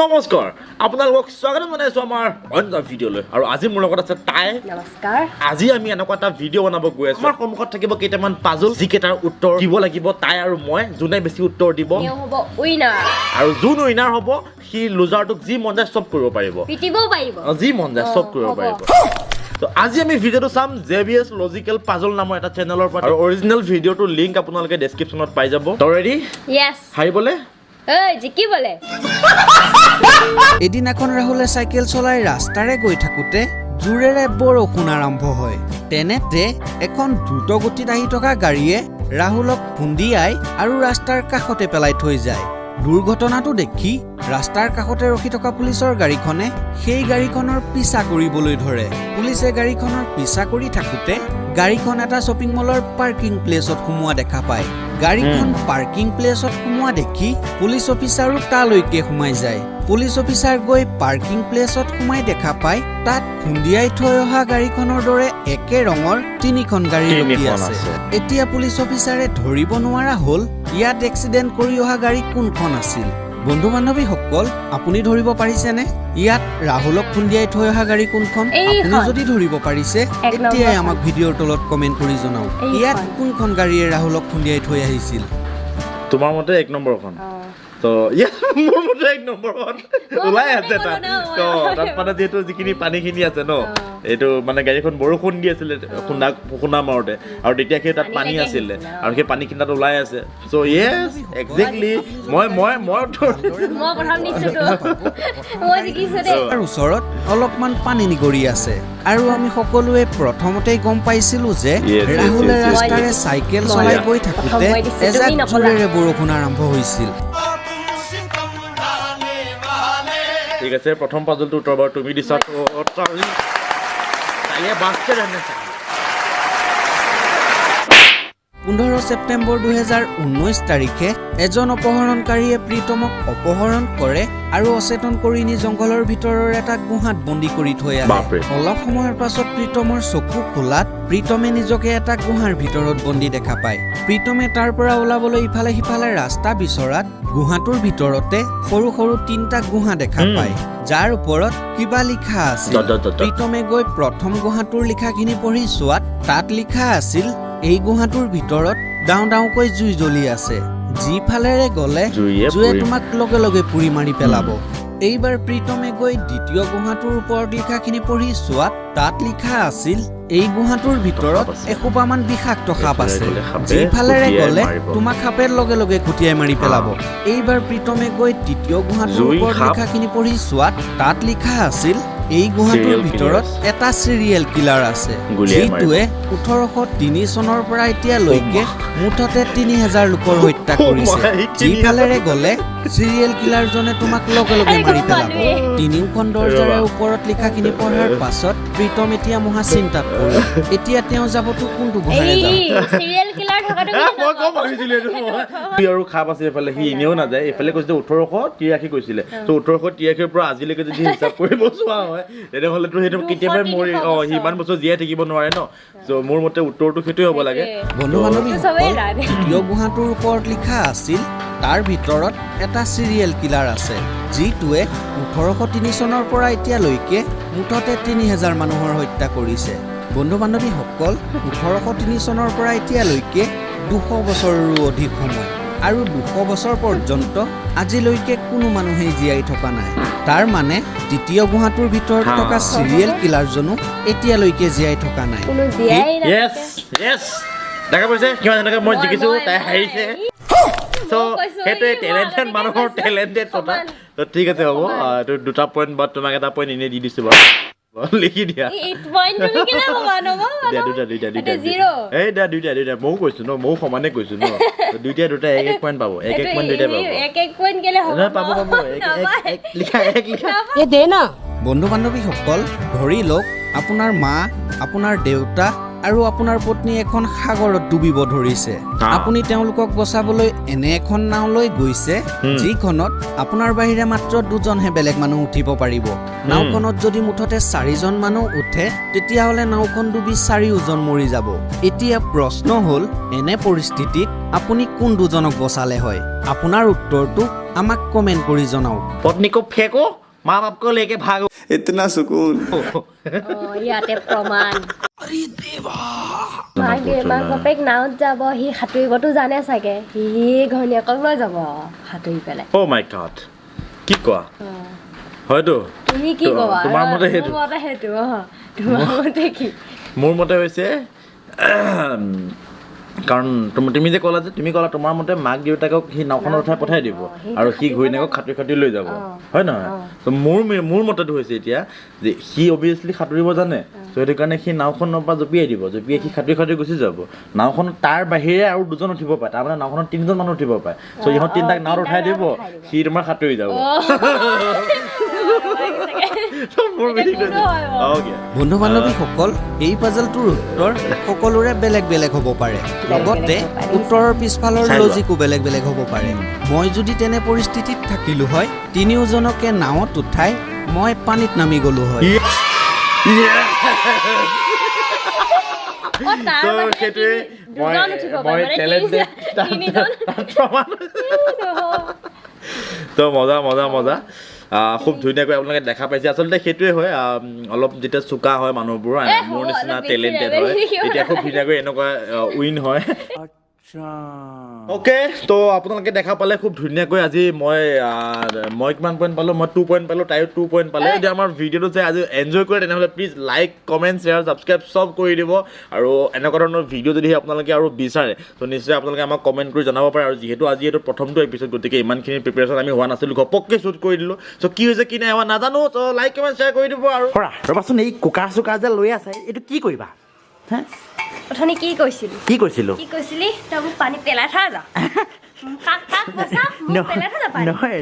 নমস্কাৰ আপোনালোকক স্বাগতম জনাইছো আমাৰ অন্য ভিডিঅ'লৈ আৰু আজি মোৰ লগত আছে তাই নমস্কাৰ আজি আমি এনেকুৱা এটা ভিডিঅ' বনাব গৈ আছো আমাৰ সন্মুখত থাকিব কেইটামান পাজল যিকেইটাৰ উত্তৰ দিব লাগিব তাই আৰু মই যোনে বেছি উত্তৰ দিব হ'ব উইনাৰ আৰু যোন উইনাৰ হ'ব সি লুজাৰটোক যি মন যায় চব কৰিব পাৰিব পিটিবও পাৰিব যি মন যায় চব কৰিব পাৰিব তো আজি আমি ভিডিঅ'টো চাম জেবিএছ লজিকেল পাজল নামৰ এটা চেনেলৰ পৰা আৰু অৰিজিনেল ভিডিঅ'টোৰ লিংক আপোনালোকে ডেছক্ৰিপশ্যনত পাই যাব তো ৰেডি ইয়েছ হাৰিবলে এই জিকি বলে এদিন এখন ৰাহুলে চাইকেল চলাই ৰাস্তাৰে গৈ থাকোতে জোৰেৰে বৰষুণ আৰম্ভ হয় তেনেতে এখন দ্ৰুতগতিত আহি থকা গাড়ীয়ে ৰাহুলক খুন্দিয়াই আৰু ৰাস্তাৰ কাষতে পেলাই থৈ যায় দুৰ্ঘটনাটো দেখি ৰাস্তাৰ কাষতে ৰখি থকা পুলিচৰ গাড়ীখনে সেই গাড়ীখনৰ পিছা কৰিবলৈ ধৰে পুলিচে গাড়ীখনৰ পিছা কৰি থাকোতে গাড়ীখন এটা শ্বপিং মলৰ পাৰ্কিং প্লেচত সোমোৱা দেখা পায় গাড়ীখন পাৰ্কিং প্লেচত সোমোৱা দেখি পুলিচ অফিচাৰো তালৈকে সোমাই যায় পুলিচ অফিচাৰ গৈ পাৰ্কিং প্লেচত সোমাই দেখা পায় তাত খুন্দিয়াই থৈ অহা গাড়ীখনৰ দৰে একে ৰঙৰ তিনিখন গাড়ী ৰখি আছে এতিয়া পুলিচ অফিচাৰে ধৰিব নোৱাৰা হ'ল ইয়াত এক্সিডেণ্ট কৰি অহা গাড়ী কোনখন আছিল বন্ধু বান্ধৱীসকল আপুনি ধৰিব পাৰিছেনে ইয়াত ৰাহুলক খুন্দিয়াই থৈ অহা গাড়ী কোনখন আপুনি যদি ধৰিব পাৰিছে এতিয়াই আমাক ভিডিঅ'ৰ তলত কমেণ্ট কৰি জনাওক ইয়াত কোনখন গাড়ীয়ে ৰাহুলক খুন্দিয়াই থৈ আহিছিল তোমাৰ মতে 1 নম্বৰখন তো মোৰ মতে 1 নম্বৰখন ওলাই আছে তাত তো তাত মানে যেহেতু যিখিনি পানীখিনি আছে ন এইটো মানে গাড়ীখন বৰষুণ দি আছিলে খুন্দা মাৰোতে আৰু তেতিয়া সেই তাত পানী আছিলে আৰু সেই পানীখিনি তাত ওলাই আছে চ' য়েছ একজেক্টলি মই প্ৰথম নিছো মই জিকিছো দে আৰু ওচৰত অলপমান পানী নিগৰি আছে আৰু আমি সকলোৱে প্ৰথমতেই গম পাইছিলো যে ৰাহুলে ৰাস্তাৰে চাইকেল চলাই গৈ থাকোতে এজাক জোৰেৰে বৰষুণ আৰম্ভ হৈছিল ঠিক আছে প্ৰথম পাজলটো উত্তৰ বাৰু তুমি দিছা তাইয়ে বাস্কেট আনিছে 15 ছেপ্টেম্বৰ 2019 তাৰিখে এজন অপহৰণকাৰীয়ে প্ৰীতমক অপহৰণ কৰে আৰু অচেতন কৰি নি জংঘলৰ ভিতৰৰ এটা গুহাত বন্দী কৰি থৈ আহে অলপ সময়ৰ পাছত প্ৰীতমৰ চকু খোলাত প্ৰীতমে নিজকে এটা গুহাৰ ভিতৰত বন্দী দেখা পায় প্ৰীতমে তাৰ পৰা ওলাবলৈ ইফালে সিফালে ৰাস্তা বিচৰাত গুহাটোৰ ভিতৰতে সৰু সৰু 3টা গুহা দেখা পায় যাৰ ওপৰত কিবা লিখা আছিল প্ৰীতমে গৈ প্ৰথম গুহাটোৰ লিখাখিনি পঢ়ি চোৱাত তাত লিখা আছিল এই গুহাটোৰ ভিতৰত ডাও ডাওকৈ জুই জ্বলি আছে যিফালেৰে গলে জুয়ে তোমাক লগে লগে পুৰি মাৰি পেলাব এইবাৰ প্ৰীতমে গৈ দ্বিতীয় গুহাটোৰ ওপৰত লিখাখিনি পঢ়ি চোৱাত তাত লিখা আছিল এই গুহাটোৰ ভিতৰত এসোপামান বিষাক্ত সাপ আছে যিফালেৰে গলে তোমাক সাপে লগে লগে খুটিয়াই মাৰি পেলাব এইবাৰ প্ৰীতমে গৈ তৃতীয় গুহাটোৰ ওপৰত লিখাখিনি পঢ়ি চোৱাত তাত লিখা আছিল এই গুহাটোৰ ভিতৰত এটা চিৰিয়েল কিলাৰ আছে যিটোৱে 1803 চনৰ পৰা এতিয়ালৈকে মুঠতে 3000 লোকৰ হত্যা কৰিছে যিফালেৰে গলে চিৰিয়েল কিলাৰজনে তোমাক লগে লগে মাৰি পেলাব তিনিওখন দৰ্জাৰে ওপৰত লিখাখিনি পঢ়াৰ পাছত প্ৰীতম এতিয়া মহা চিন্তাত পৰিল এতিয়া তেওঁ যাবতো কোনটো গুহাৰে যাব চিৰিয়েল কিলাৰ থকাটো মই কম ভাবিছিলো সি আৰু খাপ আছে এফালে সি এনেও নাযায় এফালে কৈছে 1883 কৈছিলে তো 1883 পৰা আজিলৈকে যদি হিচাপ কৰিব চোৱা হয় তেনেহ'লেতো সেইটো কেতিয়াবা মৰি সিমান বছৰ জীয়াই থাকিব নোৱাৰে ন চ' মোৰ মতে উত্তৰটো সেইটোৱে হ'ব লাগে বন্ধু বান্ধৱী দ্বিতীয় গুহাটোৰ ওপৰত লিখা আছিল তাৰ ভিতৰত এটা চিৰিয়েল কিলাৰ আছে যিটোৱে 1803 চনৰ পৰা এতিয়ালৈকে মুঠতে 3000 মানুহৰ হত্যা কৰিছে বন্ধু বান্ধৱীসকল 1803 চনৰ পৰা এতিয়ালৈকে 200 বছৰৰো অধিক সময় আৰু 200 বছৰ পৰ্যন্ত আজিলৈকে কোনো মানুহে জীয়াই থকা নাই তাৰ মানে দ্বিতীয় গুহাটোৰ ভিতৰত থকা চিৰিয়েল কিলাৰজনো এতিয়ালৈকে জীয়াই থকা নাই য়েছ য়েছ দেখা পাইছে কিমান এনেকৈ মই জিকিছো তাই হাৰিছে চ' সেইটোৱে টেলেণ্টেড মানুহৰ টেলেণ্টেড কথা তো ঠিক আছে হ'ব এইটো 2টা পইণ্ট বা তোমাক এটা পইণ্ট এনেই দি দিছোঁ বাৰু লিখি দিয়া দুইটা ময়ো কৈছো ন ময়ো সমানে কৈছো ন দুইটা 1 পইণ্ট পাব 1 পইণ্ট দুইটা পাব বন্ধু বান্ধৱীসকল ধৰি লওক আপোনাৰ মা আপোনাৰ দেউতা আৰু আপোনাৰ পত্নী এখন সাগৰত ডুবিব ধৰিছে আপুনি তেওঁলোকক বচাবলৈ এনে এখন নাও লৈ গৈছে যিখনত আপোনাৰ বাহিৰে মাত্ৰ দুজনহে বেলেগ মানুহ উঠিব পাৰিব নাওখনত যদি মুঠতে 4জন মানুহ উঠে তেতিয়াহ'লে নাওখন ডুবি 4জন মৰি যাব এতিয়া প্ৰশ্ন হ'ল এনে পৰিস্থিতিত আপুনি কোন দুজনক বচালে হয় আপোনাৰ উত্তৰটো আমাক কমেন্ট কৰি জনাওক पत्नी को फेंको माँ बाप को लेके भागो इतना सुकून ইয়াতে প্ৰমাণ মাক বাপেক নাৱত যাব সি সাঁতুৰিবতো জানে চাগে সি ঘৈণীয়েকক লৈ যাব সাঁতুৰি পেলাই ओ माय गॉड কি কোৱা হয়তো তুমি কি ক'বা তোমাৰ মতে সেইটো মোৰ মতে সেইটো তোমাৰ মতে কি মোৰ মতে হৈছে কাৰণ তুমি যে ক'লা যে তুমি ক'লা তোমাৰ মতে মাক দেউতাকক সি নাওখনত উঠাই পঠাই দিব আৰু সি ঘৈণীয়েকক খাটি লৈ যাব হয় নহয় তো মোৰ মতেতো হৈছে এতিয়া যে সি অবভিয়াছলি সাঁতুৰিব জানে তো সেইটো কাৰণে সি নাওখনৰ পৰা জঁপিয়াই দিব জঁপিয়াই সি খাটি গুচি যাব নাওখনত তাৰ বাহিৰে আৰু দুজন উঠিব পাৰে তাৰমানে নাওখনত 3জন মানুহ উঠিব পাৰে চ' ইহঁত 3টাক নাৱত উঠাই দিব সি তোমাৰ সাঁতুৰি যাব বন্ধু বান্ধৱীসকল এই পাজলটোৰ উত্তৰ সকলোৰে বেলেগ বেলেগ হ'ব পাৰে লগতে উত্তৰৰ পিছফালৰ লজিকো বেলেগ বেলেগ হ'ব পাৰে মই যদি তেনে পৰিস্থিতিত থাকিলো হয় তিনিওজনকে নাৱত উঠাই মই পানীত নামি গলো হয় তো মজা মজা মজা খুব ধুনীয়াকৈ আপোনালোকে দেখা পাইছে আচলতে সেইটোৱে হয় অলপ যেতিয়া চোকা হয় মানুহবোৰ মোৰ নিচিনা টেলেণ্টেড হয় তেতিয়া খুব ধুনীয়াকৈ এনেকুৱা উইন হয় ওকে তো আপোনালোকে দেখা পালে খুব ধুনীয়াকৈ আজি মই কিমান পইণ্ট পালোঁ মই 2 পইণ্ট পালোঁ তাইও 2 পইণ্ট পালে যদি আমাৰ ভিডিঅ'টো চাই আজি এনজয় কৰে তেনেহ'লে please like comment share subscribe চব কৰি দিব আৰু এনেকুৱা ধৰণৰ ভিডিঅ' যদি আপোনালোকে আৰু বিচাৰে তো নিশ্চয় আপোনালোকে আমাক কমেণ্ট কৰি জনাব পাৰে আৰু যিহেতু আজি এইটো প্ৰথমটো এপিছড গতিকে ইমানখিনি প্ৰিপেৰেশ্যন আমি হোৱা নাছিলোঁ ঘপককৈ শ্বুট কৰি দিলোঁ চ' কি হৈছে কি নাই হোৱা নাজানো তো লাইক কমেণ্ট শ্বেয়াৰ কৰি দিব আৰু ৰ'বাচোন এই কুকাৰ চুকাৰ যে লৈ আছে এইটো কি কৰিবা হে অথনি কি কৈছিলি কি কৈছিলোঁ কি কৈছিলি তই মোক পানী পেলাই থা যা কাক বচা মোক পেলাই থা যা পানী নহয়